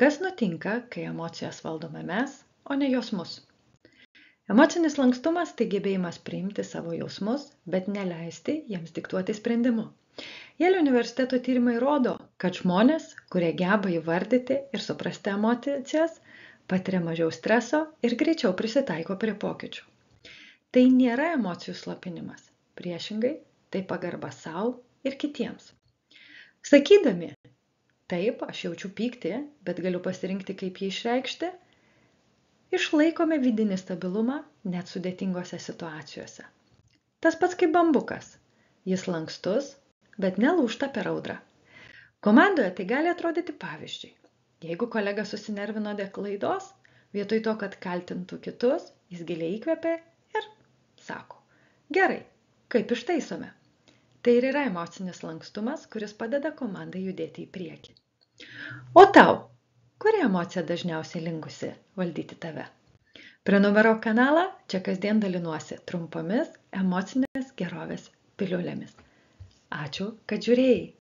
Kas nutinka, kai emocijas valdome mes, o ne jos mus? Emocinis lankstumas tai gebėjimas priimti savo jausmus, bet neleisti jiems diktuoti sprendimu. Jelio universiteto tyrimai rodo, kad žmonės, kurie geba įvardyti ir suprasti emocijas, patiria mažiau streso ir greičiau prisitaiko prie pokyčių. Tai nėra emocijų slopinimas. Priešingai, tai pagarba sau ir kitiems. Sakydami, taip, aš jaučiu pyktį, bet galiu pasirinkti, kaip jį išreikšti, išlaikome vidinį stabilumą net sudėtingose situacijose. Tas pats kaip bambukas. Jis lankstus, bet nelūžta per audrą. Komandoje tai gali atrodyti pavyzdžiui. Jeigu kolega susinervino dėl klaidos, vietoj to, kad kaltintų kitus, jis giliai įkvepia ir sako, gerai, kaip ištaisome. Tai ir yra emocinis lankstumas, kuris padeda komandai judėti į priekį. O tau, kuri emocija dažniausiai linkusi valdyti tave? Prenumeruok kanalą, čia kasdien dalinuosi trumpomis emocinės gerovės piliulėmis. Ačiū, kad žiūrėjai.